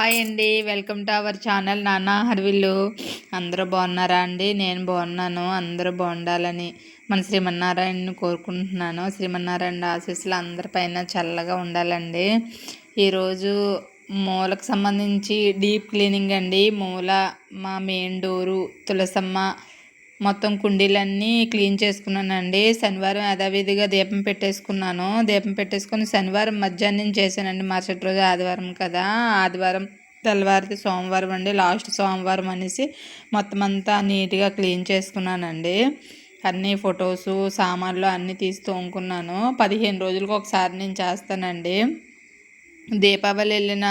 Hi అండి. Welcome to our channel నాన్న హర్విల్లు. అందరూ బాగున్నారా అండి? నేను బాగున్నాను. అందరూ బాగుండాలని మన శ్రీమన్నారాయణని కోరుకుంటున్నాను. శ్రీమన్నారాయణ ఆశీస్సులు అందరిపైన చల్లగా ఉండాలండి. ఈరోజు మూలకు సంబంధించి డీప్ క్లీనింగ్ అండి. మూల, మా మెయిన్ డోరు, తులసమ్మ మొత్తం కుండీలన్నీ క్లీన్ చేసుకున్నానండి. శనివారం యథావిధిగా దీపం పెట్టేసుకొని శనివారం మధ్యాహ్నం చేశానండి. మరుసటి రోజు ఆదివారం కదా, ఆదివారం తెల్లవారితే సోమవారం అండి, లాస్ట్ సోమవారం అనేసి మొత్తం అంతా నీట్గా క్లీన్ చేసుకున్నానండి. అన్ని ఫొటోసు సామాన్లు అన్నీ తీసి తోముకున్నాను. 15 రోజులకు ఒకసారి నేను చేస్తానండి. దీపావళి వెళ్ళిన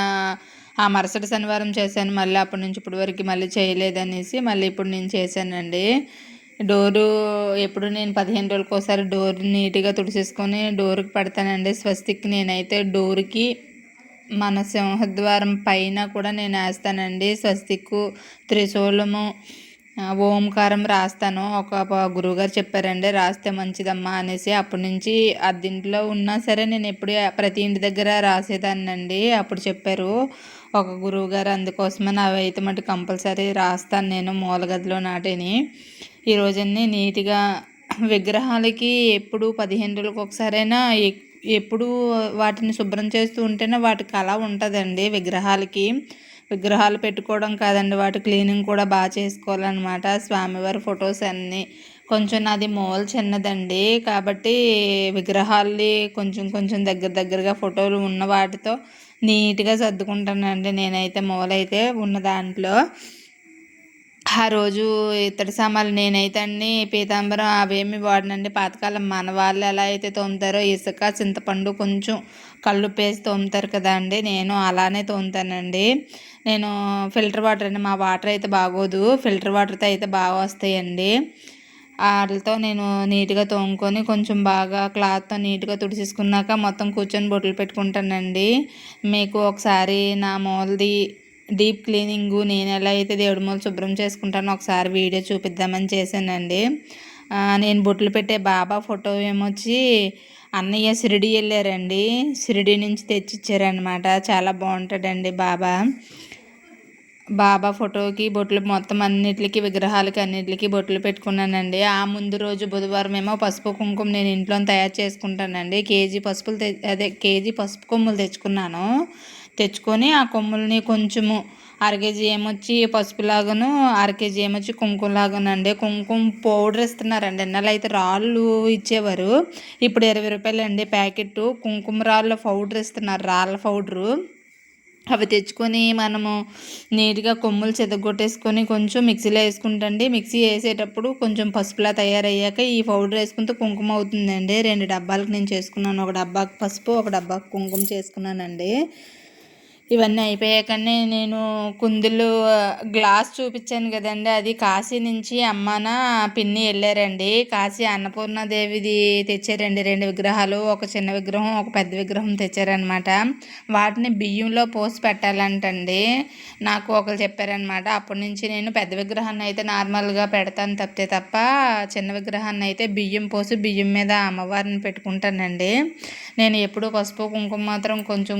ఆ మరుసటి శనివారం చేశాను. మళ్ళీ అప్పటి నుంచి ఇప్పటి వరకు మళ్ళీ చేయలేదనేసి మళ్ళీ ఇప్పుడు నేను చేశానండి. డోరు ఎప్పుడు నేను 15 రోజులకు ఒకసారి డోర్ నీట్గా తుడిసేసుకొని డోరుకి పెడతానండి. స్వస్తిక్ నేనైతే డోర్కి మన సింహద్వారం పైన కూడా నేను వేస్తానండి. స్వస్తిక్, త్రిశూలము, ఓంకారం రాస్తాను. ఒక గురువుగారు చెప్పారండి, రాస్తే మంచిదమ్మా అనేసి. అప్పటి నుంచి అద్దింట్లో ఉన్నా సరే నేను ఎప్పుడు ప్రతి ఇంటి దగ్గర రాసేదాన్నండి. అప్పుడు చెప్పారు ఒక గురువుగారు, అందుకోసమని అవి అయితే మటు కంపల్సరీ రాస్తాను నేను మూలగదిలో నాటిని. ఈరోజన్నీ నీట్గా విగ్రహాలకి ఎప్పుడు 15 రోజులకు ఒకసారైనా ఎప్పుడు వాటిని శుభ్రం చేస్తూ ఉంటేనే వాటికి అలా ఉంటుందండి. విగ్రహాలు పెట్టుకోవడం కాదండి, వాటి క్లీనింగ్ కూడా బాగా చేసుకోవాలన్నమాట. స్వామివారి ఫొటోస్ అన్నీ కొంచెం నాది మూల చిన్నదండి, కాబట్టి విగ్రహాల్ని కొంచెం దగ్గరగా ఫోటోలు ఉన్న వాటితో నీట్గా సర్దుకుంటానండి. నేనైతే మూలైతే ఉన్న దాంట్లో ఆ రోజు ఇత్తడి సామాన్లు నేనైతే అన్ని పీతాంబరం అవేమి వాడినండి. పాతకాలం మన వాళ్ళు ఎలా అయితే తోముతారో ఇసుక, చింతపండు, కొంచెం కల్లుప్పేసి తోముతారు కదా అండి, నేను అలానే తోముతానండి. నేను ఫిల్టర్ వాటర్ అండి, మా వాటర్ అయితే బాగోదు, ఫిల్టర్ వాటర్తో అయితే బాగా వస్తాయండి. వాటితో నేను నీట్గా తోముకొని కొంచెం బాగా క్లాత్తో నీట్గా తుడిసేసుకున్నాక మొత్తం కూర్చొని బొట్లు పెట్టుకుంటానండి. మీకు ఒకసారి నా మూలది డీప్ క్లీనింగు నేను ఎలా అయితే దేవుడి మూల శుభ్రం చేసుకుంటానో ఒకసారి వీడియో చూపిద్దామని చేశానండి. నేను బొట్లు పెట్టే బాబా ఫోటో ఏమొచ్చి అన్నయ్య షిరిడి వెళ్ళారండి, షిరిడి నుంచి తెచ్చిచ్చారనమాట. చాలా బాగుంటాడండి బాబా ఫోటోకి బొట్లు మొత్తం అన్నిటికి విగ్రహాలకి అన్నిటికి బొట్లు పెట్టుకున్నానండి. ఆ ముందు రోజు బుధవారం ఏమో పసుపు కుంకుమ నేను ఇంట్లో తయారు చేసుకుంటానండి. కేజీ పసుపు కొమ్ములు తెచ్చుకొని ఆ కొమ్ములని కొంచెము అరకేజీ ఏమొచ్చి పసుపులాగాను, అరకేజీ ఏమొచ్చి కుంకుమలాగానండి. కుంకుమ పౌడర్ ఇస్తున్నారండి. ఎన్నెల అయితే రాళ్ళు ఇచ్చేవారు, ఇప్పుడు 20 రూపాయలండి ప్యాకెట్ కుంకుమ రాళ్ళ పౌడర్ ఇస్తున్నారు, రాళ్ళ పౌడరు. అవి తెచ్చుకొని మనము నీట్గా కొమ్ములు చెదగొట్టేసుకొని కొంచెం మిక్సీలో వేసుకుంటండి. మిక్సీ వేసేటప్పుడు కొంచెం పసుపులా తయారయ్యాక ఈ పౌడర్ వేసుకుంటే కుంకుమ అవుతుందండి. 2 డబ్బాలకు నేను చేసుకున్నాను, ఒక డబ్బాకు పసుపు, ఒక డబ్బాకు కుంకుమ చేసుకున్నానండి. ఇవన్నీ అయిపోయాకనే నేను కుందులు గ్లాస్ చూపించాను కదండి, అది కాశీ నుంచి అమ్మాన పిన్ని వెళ్ళారండి. కాశీ అన్నపూర్ణాదేవిది తెచ్చారండి 2 విగ్రహాలు, ఒక చిన్న విగ్రహం, ఒక పెద్ద విగ్రహం తెచ్చారనమాట. వాటిని బియ్యంలో పోసి పెట్టాలంటండి. నాకు ఒకరు చెప్పారనమాట. అప్పటి నుంచి నేను పెద్ద విగ్రహాన్ని అయితే నార్మల్గా పెడతాను తప్ప చిన్న విగ్రహాన్ని అయితే బియ్యం పోసి బియ్యం మీద అమ్మవారిని పెట్టుకుంటానండి. నేను ఎప్పుడు పసుపు కుంకుమ మాత్రం కొంచెం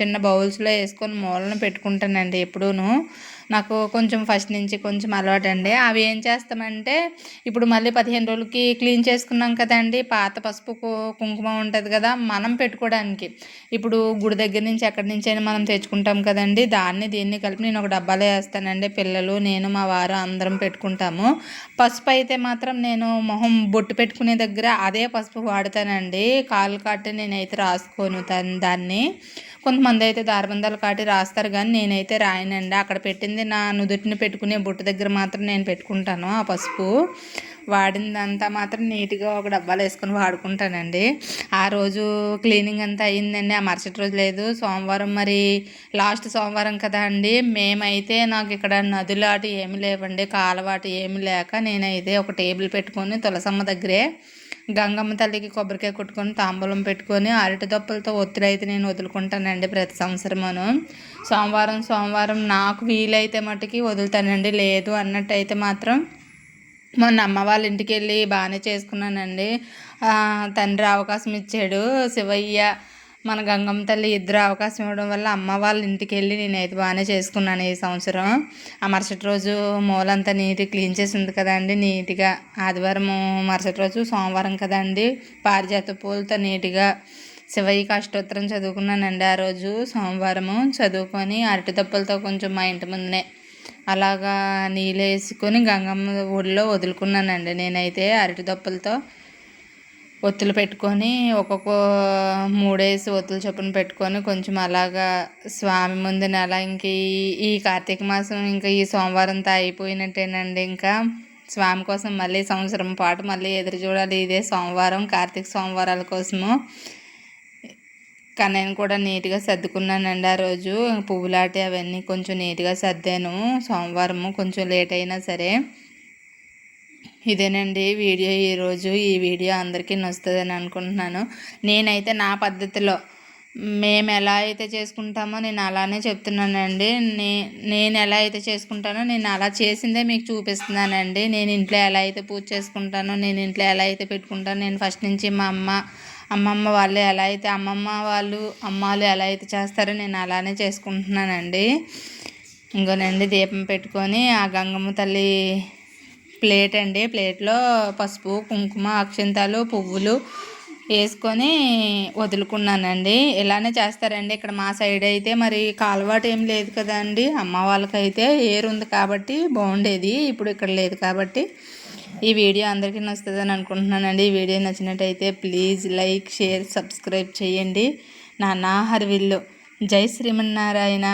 చిన్న బౌల్స్లో వేసుకొని మూలను పెట్టుకుంటానండి ఎప్పుడూను. నాకు కొంచెం ఫస్ట్ నుంచి కొంచెం అలవాటు అండి. అవి ఏం చేస్తామంటే ఇప్పుడు మళ్ళీ 15 రోజులకి క్లీన్ చేసుకున్నాం కదండి, పాత పసుపు కుంకుమ ఉంటుంది కదా మనం పెట్టుకోవడానికి. ఇప్పుడు గుడి దగ్గర నుంచి ఎక్కడి నుంచి అయినా మనం తెచ్చుకుంటాం కదండి, దీన్ని కలిపి నేను ఒక డబ్బాలో వేస్తానండి. పిల్లలు, నేను, మా వారు అందరం పెట్టుకుంటాము. పసుపు అయితే మాత్రం నేను మొహం బొట్టు పెట్టుకునే దగ్గర అదే పసుపు వాడతానండి. కాలు కాటి నేనైతే రాసుకోను దాన్ని. కొంతమంది అయితే దారబంధాలు కాటి రాస్తారు, కానీ నేనైతే రాయనండి. అక్కడ పెట్టింది నా నుదుటిని పెట్టుకునే బొట్టు దగ్గర మాత్రం నేను పెట్టుకుంటాను. ఆ పసుపు వాడిందంతా మాత్రం నీట్గా ఒక డబ్బాలో వేసుకొని వాడుకుంటానండి. ఆ రోజు క్లీనింగ్ అంతా అయ్యిందండి. ఆ మరుసటి రోజు లేదు, సోమవారం, మరి లాస్ట్ సోమవారం కదా అండి. మేమైతే నాకు ఇక్కడ నదులాటి ఏమి లేవండి, కాలవాటి ఏమి లేక నేనైతే ఒక టేబుల్ పెట్టుకొని తులసమ్మ దగ్గరే గంగమ్మ తల్లికి కొబ్బరికాయ కొట్టుకొని తాంబూలం పెట్టుకొని అరటి దొప్పలతో ఒత్తిడి అయితే నేను వదులుకుంటానండి ప్రతి సంవత్సరమును. సోమవారం నాకు వీలైతే మట్టుకి వదులుతానండి, లేదు అన్నట్టయితే మాత్రం మొన్న అమ్మ వాళ్ళ ఇంటికి వెళ్ళి బాగానే చేసుకున్నానండి. తండ్రి అవకాశం ఇచ్చాడు, శివయ్య మన గంగమ్మ తల్లి ఇద్దరు అవకాశం ఇవ్వడం వల్ల అమ్మ వాళ్ళ ఇంటికి వెళ్ళి నేనైతే బాగానే చేసుకున్నాను ఈ సంవత్సరం. ఆ మరుసటి రోజు మూలంతా నీట్గా క్లీన్ చేసింది కదండి, నీట్గా ఆదివారం మరుసటి రోజు సోమవారం కదండి, పారిజాత పూలతో నీట్గా శివయ్యకి అష్టోత్తరం చదువుకున్నానండి. ఆ రోజు సోమవారము చదువుకొని అరటి దప్పులతో కొంచెం మా ఇంటి ముందునే అలాగా నీళ్ళు వేసుకొని గంగమ్మ ఒడిలో వదులుకున్నానండి. నేనైతే అరటి దప్పులతో ఒత్తులు పెట్టుకొని ఒక్కొక్క 3 ఒత్తులు చొప్పున పెట్టుకొని కొంచెం అలాగా స్వామి ముందు నెల ఇంక ఈ కార్తీక మాసం ఇంకా ఈ సోమవారంతో అయిపోయినట్టేనండి. ఇంకా స్వామి కోసం మళ్ళీ సంవత్సరం పాటు మళ్ళీ ఎదురు చూడాలి. ఇదే సోమవారం, కార్తీక సోమవారాల కోసము. నేను కూడా నీట్గా సర్దుకున్నానండి. ఆ రోజు పువ్వులాటి అవన్నీ కొంచెం నీట్గా సర్దాను. సోమవారము కొంచెం లేట్ అయినా సరే. ఇదేనండి వీడియో ఈరోజు. ఈ వీడియో అందరికీ నచ్చుతుందని అనుకుంటున్నాను. నేనైతే నా పద్ధతిలో మేము ఎలా అయితే చేసుకుంటామో నేను అలానే చెప్తున్నానండి. నేను ఎలా అయితే చేసుకుంటానో నేను అలా చేసిందే మీకు చూపిస్తున్నానండి. నేను ఇంట్లో ఎలా అయితే పూజ చేసుకుంటానో, నేను ఇంట్లో ఎలా అయితే పెట్టుకుంటానో, నేను ఫస్ట్ నుంచి మా అమ్మమ్మ వాళ్ళు ఎలా అయితే అమ్మాలు ఎలా అయితే చేస్తారో నేను అలానే చేసుకుంటున్నానండి. ఇంకోనండి దీపం పెట్టుకొని ఆ గంగమ్మ తల్లి ప్లేట్ అండి, ప్లేట్లో పసుపు, కుంకుమ, అక్షంతాలు, పువ్వులు వేసుకొని వదులుకున్నానండి. ఇలానే చేస్తారండి ఇక్కడ మా సైడ్ అయితే. మరి కాలువాటు ఏం లేదు కదండి, అమ్మ వాళ్ళకైతే ఏరు ఉంది కాబట్టి బాగుండేది, ఇప్పుడు ఇక్కడ లేదు కాబట్టి. ఈ వీడియో అందరికీ నచ్చుతుందని అనుకుంటున్నానండి. ఈ వీడియో నచ్చినట్టయితే ప్లీజ్ లైక్, షేర్, సబ్స్క్రైబ్ చేయండి. నా హర్విల్లు. జై శ్రీమన్నారాయణ.